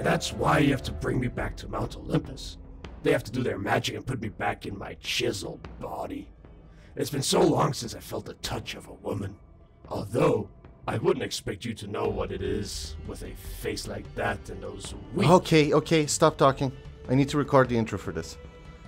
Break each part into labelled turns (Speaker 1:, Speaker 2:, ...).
Speaker 1: And that's why you have to bring me back to Mount Olympus. They have to do their magic and put me back in my chiseled body. It's been so long since I felt the touch of a woman. Although, I wouldn't expect you to know what it is with a face like that and those weak...
Speaker 2: Okay, stop talking. I need to record the intro for this.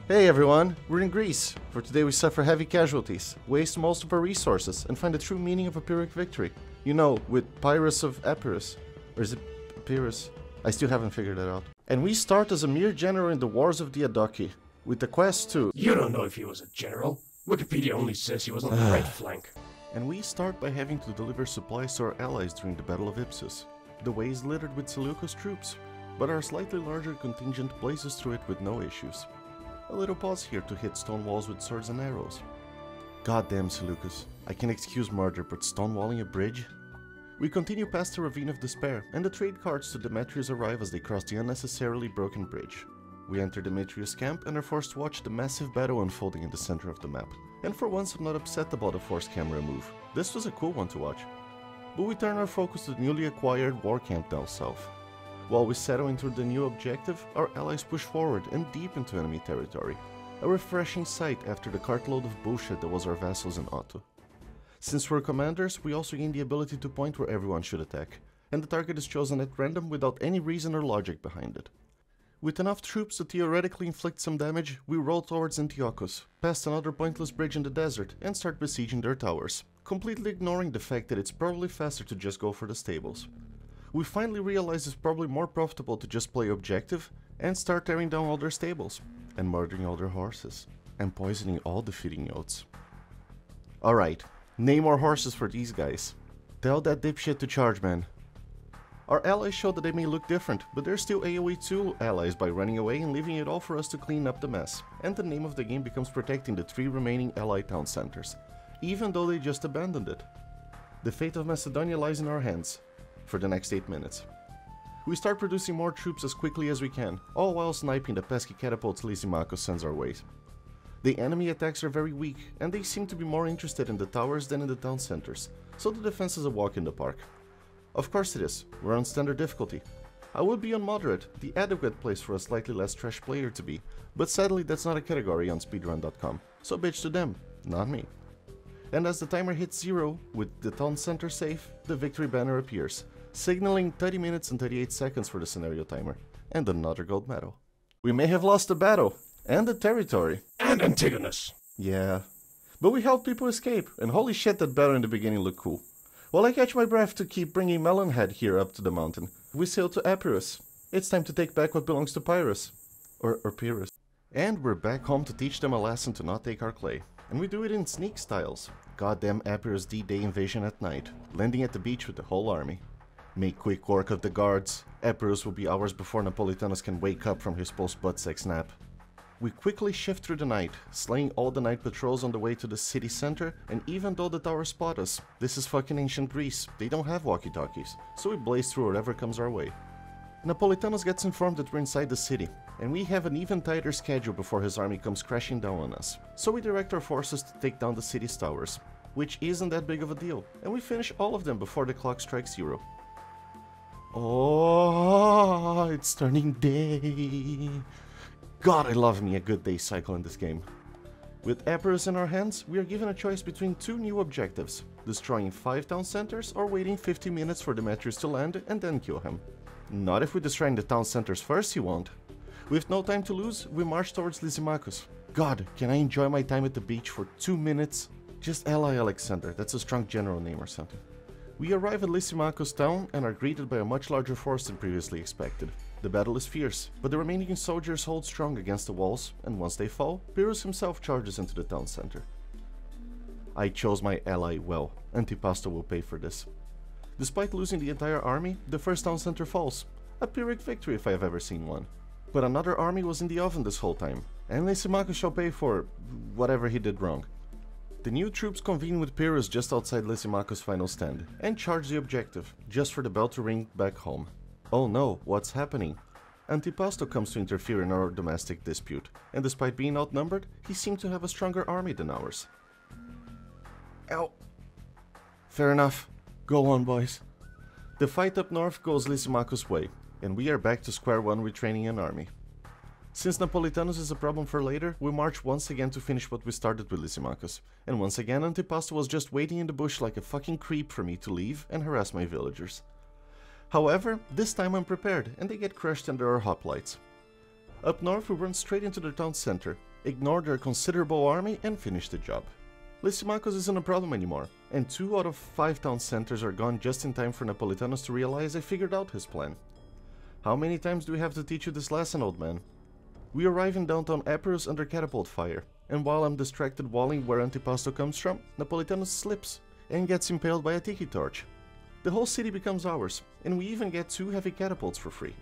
Speaker 2: Hey everyone, we're in Greece. For today we suffer heavy casualties, waste most of our resources, and find the true meaning of a Pyrrhic victory. You know, with Pyrrhus of Epirus. Or is it Pyrrhus? I still haven't figured that out. And we start as a mere general in the Wars of Diadochi, with the quest to...
Speaker 1: You don't know if he was a general. Wikipedia only says he was on the right flank.
Speaker 2: And we start by having to deliver supplies to our allies during the Battle of Ipsus. The way is littered with Seleucus troops, but our slightly larger contingent blazes through it with no issues. A little pause here to hit stone walls with swords and arrows. Goddamn Seleucus, I can excuse murder, but stonewalling a bridge? We continue past the Ravine of Despair, and the trade carts to Demetrius arrive as they cross the unnecessarily broken bridge. We enter Demetrius' camp and are forced to watch the massive battle unfolding in the center of the map. And for once I'm not upset about a forced camera move. This was a cool one to watch. But we turn our focus to the newly acquired war camp down south. While we settle into the new objective, our allies push forward and deep into enemy territory. A refreshing sight after the cartload of bullshit that was our vassals in Otto. Since we're commanders, we also gain the ability to point where everyone should attack, and the target is chosen at random without any reason or logic behind it. With enough troops to theoretically inflict some damage, we roll towards Antiochus, past another pointless bridge in the desert, and start besieging their towers, completely ignoring the fact that it's probably faster to just go for the stables. We finally realize it's probably more profitable to just play objective, and start tearing down all their stables, and murdering all their horses, and poisoning all the feeding yotes. Alright, name more horses for these guys. Tell that dipshit to charge, man. Our allies show that they may look different, but they're still AoE2 allies by running away and leaving it all for us to clean up the mess. And the name of the game becomes protecting the 3 remaining allied town centers, even though they just abandoned it. The fate of Macedonia lies in our hands, for the next 8 minutes. We start producing more troops as quickly as we can, all while sniping the pesky catapults Lysimachus sends our way. The enemy attacks are very weak, and they seem to be more interested in the towers than in the town centers, so the defense is a walk in the park. Of course it is, we're on standard difficulty. I would be on moderate, the adequate place for a slightly less trash player to be, but sadly that's not a category on speedrun.com, so bitch to them, not me. And as the timer hits 0, with the town center safe, the victory banner appears, signaling 30 minutes and 38 seconds for the scenario timer, and another gold medal. We may have lost the battle, and the territory.
Speaker 1: And Antigonus.
Speaker 2: Yeah, but we helped people escape, and holy shit that battle in the beginning looked cool. While I catch my breath to keep bringing Melonhead here up to the mountain, we sail to Epirus. It's time to take back what belongs to Pyrrhus. Or Pyrrhus. And we're back home to teach them a lesson to not take our clay. And we do it in sneak styles. Goddamn Epirus D-Day invasion at night, landing at the beach with the whole army. Make quick work of the guards. Epirus will be hours before Napolitanus can wake up from his post-butt sex nap. We quickly shift through the night, slaying all the night patrols on the way to the city center, and even though the towers spot us, this is fucking ancient Greece, they don't have walkie-talkies, so we blaze through whatever comes our way. Napolitanus gets informed that we're inside the city, and we have an even tighter schedule before his army comes crashing down on us, so we direct our forces to take down the city's towers, which isn't that big of a deal, and we finish all of them before the clock strikes 0. Oh, it's turning day. God, I love me a good day cycle in this game. With Epirus in our hands, we are given a choice between 2 new objectives, destroying 5 town centers or waiting 50 minutes for Demetrius to land and then kill him. Not if we're destroying the town centers first, he won't. With no time to lose, we march towards Lysimachus. God, can I enjoy my time at the beach for 2 minutes? Just ally Alexander, that's a strong general name or something. We arrive at Lysimachus town and are greeted by a much larger force than previously expected. The battle is fierce, but the remaining soldiers hold strong against the walls, and once they fall, Pyrrhus himself charges into the town center. I chose my ally well, Antipasto will pay for this. Despite losing the entire army, the first town center falls, a Pyrrhic victory if I have ever seen one. But another army was in the oven this whole time, and Lysimachus shall pay for whatever he did wrong. The new troops convene with Pyrrhus just outside Lysimachus' final stand, and charge the objective, just for the bell to ring back home. Oh no, what's happening? Antipasto comes to interfere in our domestic dispute, and despite being outnumbered, he seemed to have a stronger army than ours. Ow! Fair enough. Go on, boys. The fight up north goes Lysimachus' way, And we are back to square one with training an army. Since Napolitanus is a problem for later, we march once again to finish what we started with Lysimachus. And once again Antipasto was just waiting in the bush like a fucking creep for me to leave and harass my villagers. However, this time I'm prepared and they get crushed under our hoplites. Up north we run straight into the town center, ignore their considerable army and finish the job. Lysimachus isn't a problem anymore, and 2 out of 5 town centers are gone just in time for Napolitanus to realize I figured out his plan. How many times do we have to teach you this lesson, old man? We arrive in downtown Epirus under catapult fire, and while I'm distracted walling where Antipasto comes from, Napolitanus slips and gets impaled by a tiki torch. The whole city becomes ours, and we even get 2 heavy catapults for free.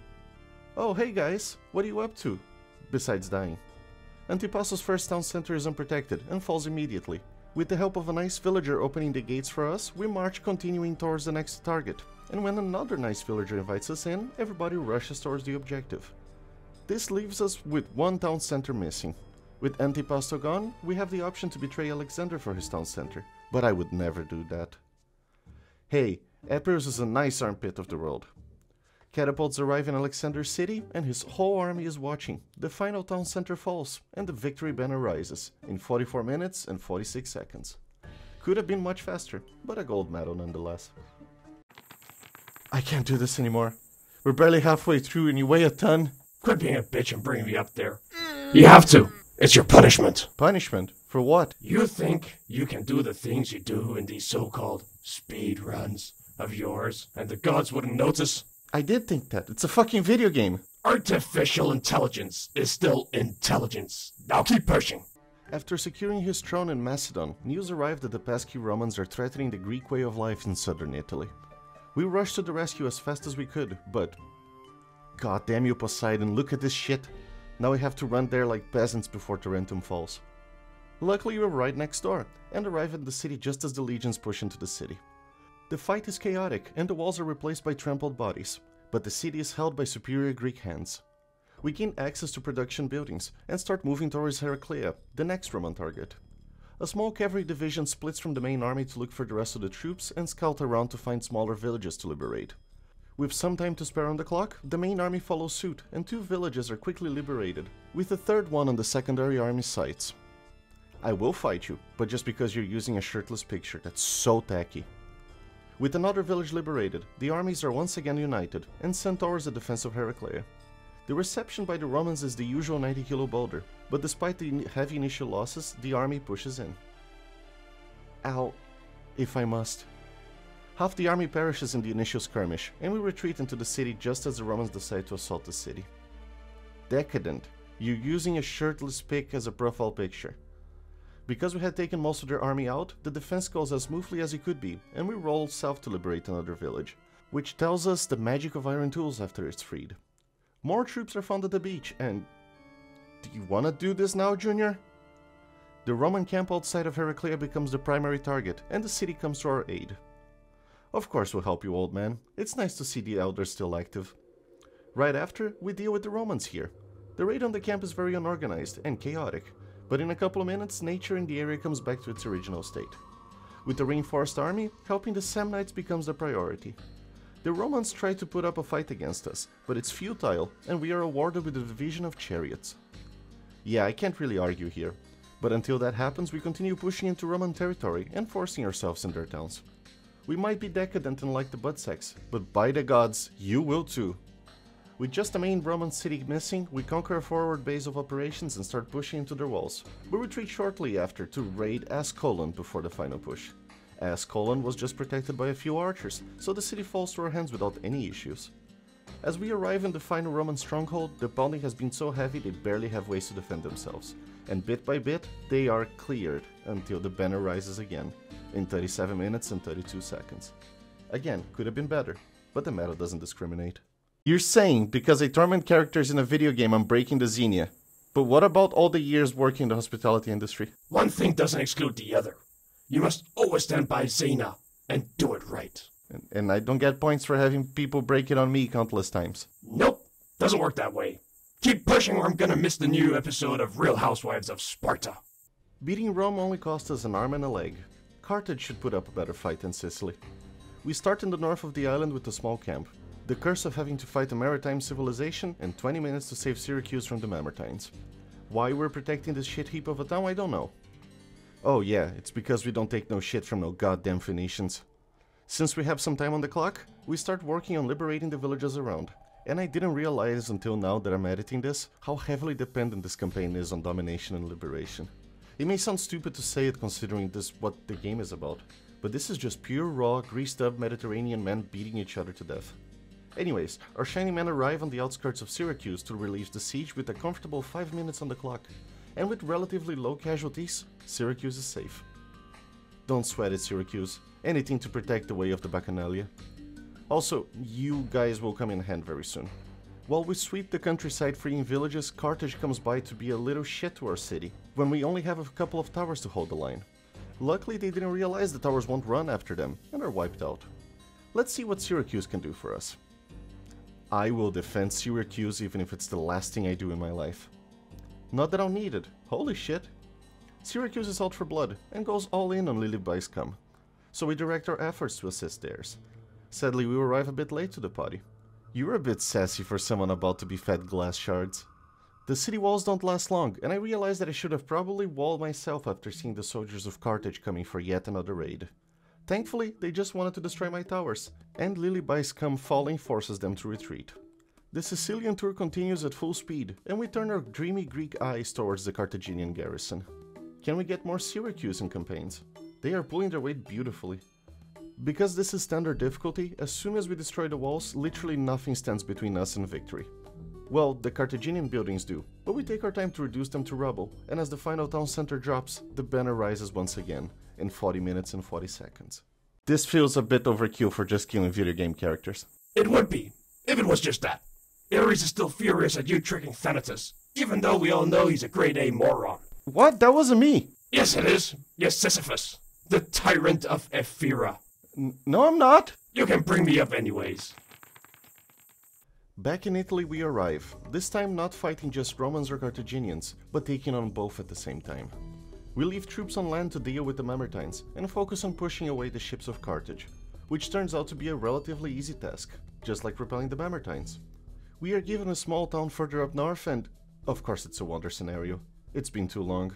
Speaker 2: Oh hey guys, what are you up to? Besides dying. Antipasto's first town center is unprotected and falls immediately. With the help of a nice villager opening the gates for us, we march continuing towards the next target, and when another nice villager invites us in, everybody rushes towards the objective. This leaves us with 1 town center missing. With Antipasto gone, we have the option to betray Alexander for his town center, but I would never do that. Hey, Epirus is a nice armpit of the world. Catapults arrive in Alexander's city, and his whole army is watching. The final town center falls, and the victory banner rises, in 44 minutes and 46 seconds. Could have been much faster, but a gold medal nonetheless. I can't do this anymore. We're barely halfway through and you weigh a ton.
Speaker 1: Quit being a bitch and bring me up there. You have to. It's your punishment.
Speaker 2: Punishment? For what?
Speaker 1: You think you can do the things you do in these so-called speed runs of yours, and the gods wouldn't notice?
Speaker 2: I did think that. It's a fucking video game.
Speaker 1: Artificial intelligence is still intelligence. Now keep pushing.
Speaker 2: After securing his throne in Macedon, news arrived that the pesky Romans are threatening the Greek way of life in southern Italy. We rushed to the rescue as fast as we could, but... God damn you, Poseidon, look at this shit. Now we have to run there like peasants before Tarentum falls. Luckily we were right next door, and arrive at the city just as the legions push into the city. The fight is chaotic, and the walls are replaced by trampled bodies, but the city is held by superior Greek hands. We gain access to production buildings, and start moving towards Heraclea, the next Roman target. A small cavalry division splits from the main army to look for the rest of the troops and scout around to find smaller villages to liberate. With some time to spare on the clock, the main army follows suit, and 2 villages are quickly liberated, with a third one on the secondary army sites. I will fight you, but just because you're using a shirtless picture, that's so tacky. With another village liberated, the armies are once again united, and sent towards the defense of Heraclea. The reception by the Romans is the usual 90-kilo boulder, but despite the heavy initial losses, the army pushes in. Ow, if I must. Half the army perishes in the initial skirmish, and we retreat into the city just as the Romans decide to assault the city. Decadent, you're using a shirtless pig as a profile picture. Because we had taken most of their army out, the defense goes as smoothly as it could be, and we roll south to liberate another village, which tells us the magic of iron tools after it's freed. More troops are found at the beach, and... Do you wanna do this now, Junior? The Roman camp outside of Heraclea becomes the primary target, and the city comes to our aid. Of course we'll help you, old man. It's nice to see the elders still active. Right after, we deal with the Romans here. The raid on the camp is very unorganized and chaotic, but in a couple of minutes, nature in the area comes back to its original state. With the reinforced army, helping the Samnites becomes the priority. The Romans try to put up a fight against us, but it's futile, and we are awarded with the division of chariots. Yeah, I can't really argue here, but until that happens, we continue pushing into Roman territory and forcing ourselves in their towns. We might be decadent and like the butt-sex, but by the gods, you will too. With just the main Roman city missing, we conquer a forward base of operations and start pushing into their walls. We retreat shortly after to raid Ascalon before the final push. Ascalon was just protected by a few archers, so the city falls to our hands without any issues. As we arrive in the final Roman stronghold, the pounding has been so heavy they barely have ways to defend themselves, and bit by bit, they are cleared until the banner rises again, in 37 minutes and 32 seconds. Again, could have been better, but the meta doesn't discriminate. You're saying because I torment characters in a video game I'm breaking the Xenia, but what about all the years working in the hospitality industry?
Speaker 1: One thing doesn't exclude the other. You must always stand by Xena and do it right.
Speaker 2: And I don't get points for having people break it on me countless times.
Speaker 1: Nope, doesn't work that way. Keep pushing or I'm gonna miss the new episode of Real Housewives of Sparta.
Speaker 2: Beating Rome only cost us an arm and a leg. Carthage should put up a better fight than Sicily. We start in the north of the island with a small camp. the curse of having to fight a maritime civilization, and 20 minutes to save Syracuse from the Mamertines. Why we're protecting this shit heap of a town, I don't know. Oh yeah, it's because we don't take no shit from no goddamn Phoenicians. Since we have some time on the clock, we start working on liberating the villages around. And I didn't realize until now that I'm editing this, how heavily dependent this campaign is on domination and liberation. It may sound stupid to say it considering this what the game is about, but this is just pure raw, greased up Mediterranean men beating each other to death. Anyways, our shiny men arrive on the outskirts of Syracuse to relieve the siege with a comfortable 5 minutes on the clock, and with relatively low casualties, Syracuse is safe. Don't sweat it, Syracuse. Anything to protect the way of the Bacchanalia. Also, you guys will come in hand very soon. While we sweep the countryside freeing villages, Carthage comes by to be a little shit to our city, when we only have a couple of towers to hold the line. Luckily they didn't realize the towers won't run after them, and are wiped out. Let's see what Syracuse can do for us. I will defend Syracuse even if it's the last thing I do in my life. Not that I'll need it, holy shit. Syracuse is out for blood, and goes all in on Lilyby's come. So we direct our efforts to assist theirs. Sadly, we arrive a bit late to the party. You're a bit sassy for someone about to be fed glass shards. The city walls don't last long, and I realize that I should have probably walled myself after seeing the soldiers of Carthage coming for yet another raid. Thankfully, they just wanted to destroy my towers, and Lilyby's come falling forces them to retreat. The Sicilian tour continues at full speed, and we turn our dreamy Greek eyes towards the Carthaginian garrison. Can we get more Syracusan campaigns? They are pulling their weight beautifully. Because this is standard difficulty, as soon as we destroy the walls, literally nothing stands between us and victory. Well, the Carthaginian buildings do, but we take our time to reduce them to rubble, and as the final town center drops, the banner rises once again, in 40 minutes and 40 seconds. This feels a bit overkill for just killing video game characters.
Speaker 1: It would be, if it was just that. Ares is still furious at you tricking Thanatos, even though we all know he's a grade A moron.
Speaker 2: What? That wasn't me!
Speaker 1: Yes it is. You're Sisyphus, the tyrant of Ephyra.
Speaker 2: No, I'm not!
Speaker 1: You can bring me up anyways.
Speaker 2: Back in Italy we arrive, this time not fighting just Romans or Carthaginians, but taking on both at the same time. We leave troops on land to deal with the Mamertines, and focus on pushing away the ships of Carthage, which turns out to be a relatively easy task, just like repelling the Mamertines. We are given a small town further up north and, of course it's a wonder scenario, it's been too long.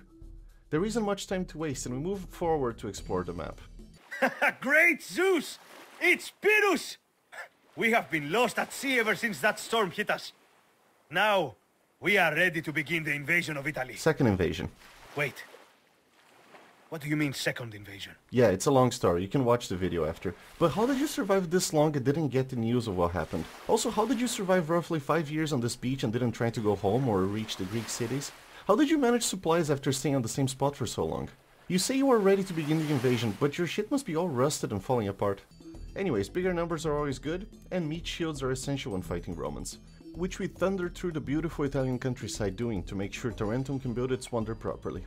Speaker 2: There isn't much time to waste and we move forward to explore the map.
Speaker 3: Great Zeus! It's Pyrrhus! We have been lost at sea ever since that storm hit us. Now, we are ready to begin the invasion of Italy.
Speaker 2: Second invasion.
Speaker 3: Wait. What do you mean second invasion?
Speaker 2: Yeah, it's a long story, you can watch the video after. But how did you survive this long and didn't get the news of what happened? Also, how did you survive roughly 5 years on this beach and didn't try to go home or reach the Greek cities? How did you manage supplies after staying on the same spot for so long? You say you are ready to begin the invasion, but your shit must be all rusted and falling apart. Anyways, bigger numbers are always good, and meat shields are essential when fighting Romans, which we thunder through the beautiful Italian countryside doing to make sure Tarentum can build its wonder properly.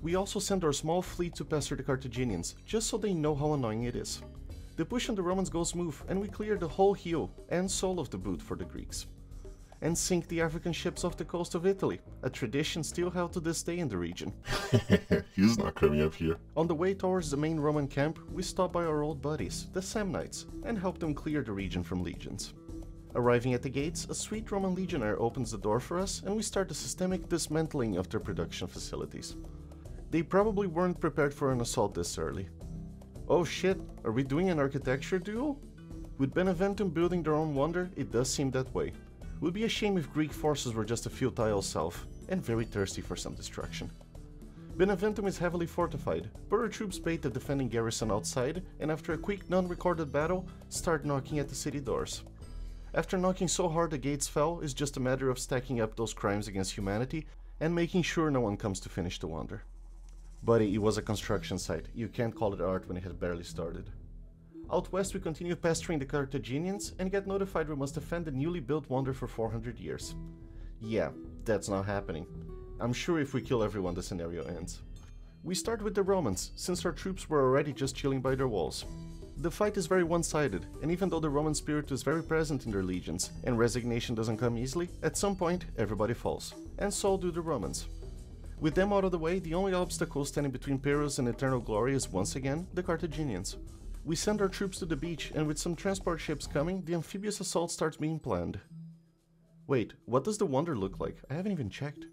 Speaker 2: We also send our small fleet to pester the Carthaginians, just so they know how annoying it is. The push on the Romans goes smooth, and we clear the whole heel and sole of the boot for the Greeks. And sink the African ships off the coast of Italy, a tradition still held to this day in the region.
Speaker 4: He's not coming up here.
Speaker 2: On the way towards the main Roman camp, we stop by our old buddies, the Samnites, and help them clear the region from legions. Arriving at the gates, a sweet Roman legionnaire opens the door for us, and we start the systemic dismantling of their production facilities. They probably weren't prepared for an assault this early. Oh shit, are we doing an architecture duel? With Beneventum building their own wonder, it does seem that way. Would be a shame if Greek forces were just a few tiles south, and very thirsty for some destruction. Beneventum is heavily fortified, but our troops bait the defending garrison outside, and after a quick non-recorded battle, start knocking at the city doors. After knocking so hard the gates fell, it's just a matter of stacking up those crimes against humanity, and making sure no one comes to finish the wonder. Buddy, it was a construction site, you can't call it art when it had barely started. Out west we continue pestering the Carthaginians and get notified we must defend the newly built wonder for 400 years. Yeah, that's not happening. I'm sure if we kill everyone the scenario ends. We start with the Romans, since our troops were already just chilling by their walls. The fight is very one-sided, and even though the Roman spirit is very present in their legions, and resignation doesn't come easily, at some point everybody falls. And so do the Romans. With them out of the way, the only obstacle standing between Pyrrhus and eternal glory is once again the Carthaginians. We send our troops to the beach, and with some transport ships coming, the amphibious assault starts being planned. Wait, what does the Wonder look like? I haven't even checked.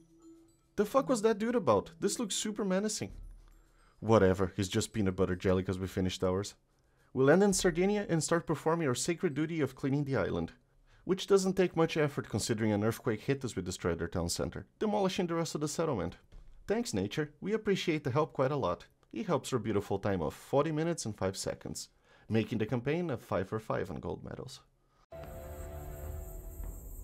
Speaker 2: The fuck was that dude about? This looks super menacing. Whatever, he's just peanut butter jelly because we finished ours. We land in Sardinia and start performing our sacred duty of cleaning the island. Which doesn't take much effort considering an earthquake hit us. We destroyed their town center, demolishing the rest of the settlement. Thanks, nature. We appreciate the help quite a lot. It helps our beautiful time of 40 minutes and 5 seconds, making the campaign a 5 for 5 on gold medals.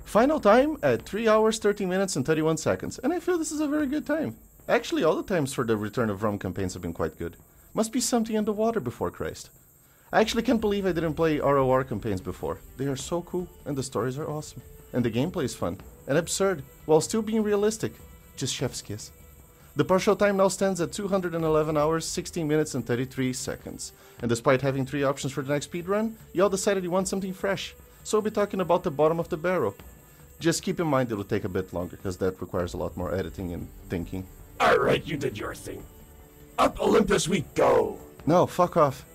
Speaker 2: Final time at 3 hours, 13 minutes and 31 seconds, and I feel this is a very good time. Actually, all the times for the Return of Rome campaigns have been quite good. Must be something in the water before Christ. I actually can't believe I didn't play ROR campaigns before. They are so cool, and the stories are awesome. And the gameplay is fun, and absurd, while still being realistic. Just chef's kiss. The partial time now stands at 211 hours, 16 minutes and 33 seconds. And despite having 3 options for the next speedrun, y'all decided you want something fresh. So we'll be talking about the bottom of the barrel. Just keep in mind it'll take a bit longer, because that requires a lot more editing and thinking.
Speaker 1: Alright, you did your thing. Up Olympus we go!
Speaker 2: No, fuck off.